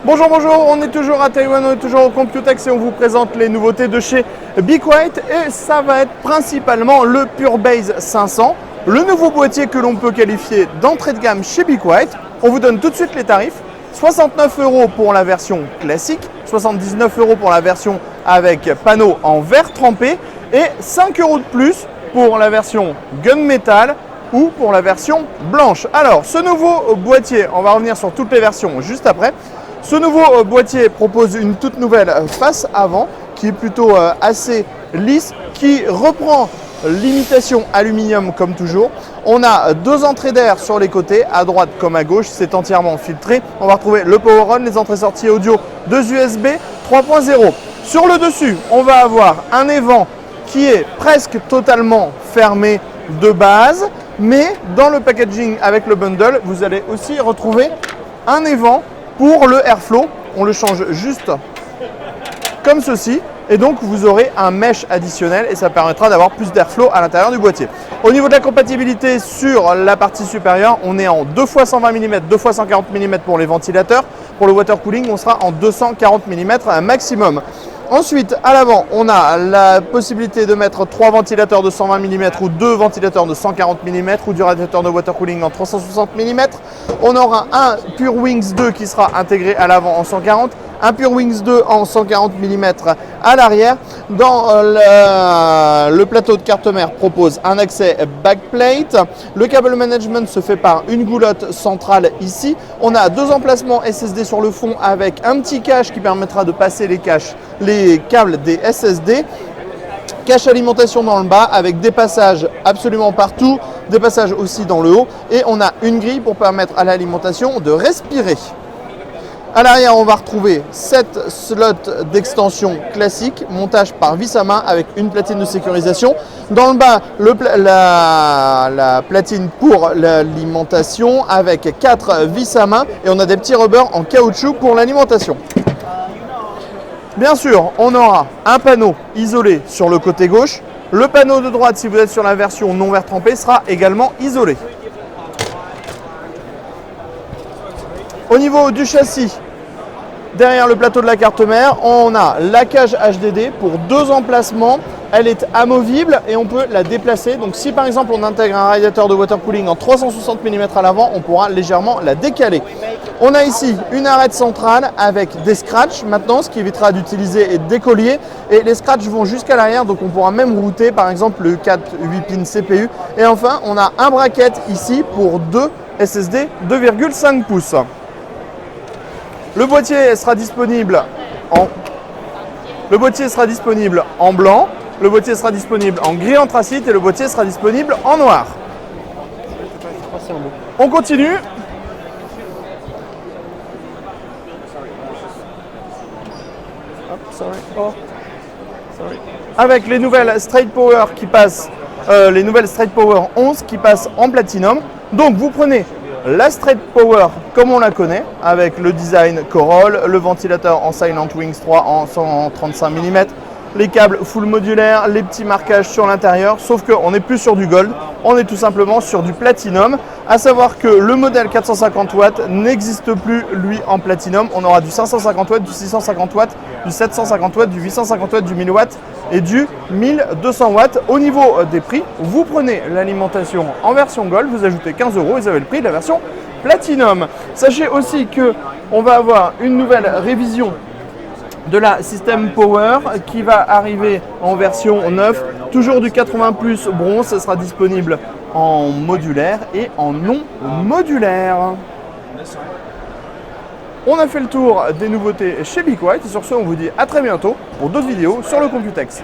Bonjour, bonjour, on est toujours à Taïwan, on est toujours au Computex et on vous présente les nouveautés de chez Be Quiet et ça va être principalement le Pure Base 500, le nouveau boîtier que l'on peut qualifier d'entrée de gamme chez Be Quiet. On vous donne tout de suite les tarifs, 69 € pour la version classique, 79 € pour la version avec panneau en verre trempé et 5 € de plus pour la version gunmetal ou pour la version blanche. Alors, ce nouveau boîtier, on va revenir sur toutes les versions juste après. Ce nouveau boîtier propose une toute nouvelle face avant qui est plutôt assez lisse, qui reprend l'imitation aluminium comme toujours. On a deux entrées d'air sur les côtés, à droite comme à gauche, c'est entièrement filtré. On va retrouver le power on, les entrées-sorties audio, deux USB 3.0. Sur le dessus, on va avoir un évent qui est presque totalement fermé de base, mais dans le packaging avec le bundle, vous allez aussi retrouver un évent pour le airflow. On le change juste comme ceci et donc vous aurez un mesh additionnel et ça permettra d'avoir plus d'airflow à l'intérieur du boîtier. Au niveau de la compatibilité sur la partie supérieure, on est en 2x120 mm, 2x140 mm pour les ventilateurs. Pour le water cooling, on sera en 240 mm maximum. Ensuite, à l'avant, on a la possibilité de mettre 3 ventilateurs de 120 mm ou 2 ventilateurs de 140 mm ou du radiateur de water cooling en 360 mm. On aura un Pure Wings 2 qui sera intégré à l'avant en 140, un Pure Wings 2 en 140 mm à l'arrière. Dans le plateau de carte mère propose un accès backplate. Le câble management se fait par une goulotte centrale ici. On a deux emplacements SSD sur le fond avec un petit cache qui permettra de passer les câbles des SSD. Cache alimentation dans le bas avec des passages absolument partout, des passages aussi dans le haut et on a une grille pour permettre à l'alimentation de respirer. À l'arrière, on va retrouver 7 slots d'extension classique, montage par vis à main avec une platine de sécurisation. Dans le bas, la platine pour l'alimentation avec 4 vis à main et on a des petits rubbers en caoutchouc pour l'alimentation. Bien sûr, on aura un panneau isolé sur le côté gauche. Le panneau de droite, si vous êtes sur la version non verre trempé, sera également isolé. Au niveau du châssis, derrière le plateau de la carte mère, on a la cage HDD pour 2 emplacements. Elle est amovible et on peut la déplacer. Donc si par exemple on intègre un radiateur de water cooling en 360 mm à l'avant, on pourra légèrement la décaler. On a ici une arête centrale avec des scratchs maintenant, ce qui évitera d'utiliser des colliers. Et les scratchs vont jusqu'à l'arrière, donc on pourra même router par exemple le 4-8 pins CPU. Et enfin, on a un bracket ici pour 2 SSD 2,5 pouces. Le boîtier sera disponible en blanc, le boîtier sera disponible en gris anthracite et le boîtier sera disponible en noir. On continue. Avec les nouvelles Straight Power qui passent, les nouvelles Straight Power 11 qui passent en platinum. Donc vous prenez la Straight Power comme on la connaît, avec le design Corolle, le ventilateur en Silent Wings 3 en 135 mm, les câbles full modulaires, les petits marquages sur l'intérieur, sauf qu'on n'est plus sur du gold, on est tout simplement sur du platinum. À savoir que le modèle 450 watts n'existe plus lui en platinum, on aura du 550 watts, du 650 watts, du 750 watts, du 850 watts, du 1000 watts et du 1200 watts. Au niveau des prix, vous prenez l'alimentation en version Gold, vous ajoutez 15 € et vous avez le prix de la version Platinum. Sachez aussi qu'on va avoir une nouvelle révision de la System Power qui va arriver en version 9, toujours du 80 plus bronze, ça sera disponible en modulaire et en non modulaire. On a fait le tour des nouveautés chez Be Quiet et sur ce on vous dit à très bientôt pour d'autres vidéos sur le Computex.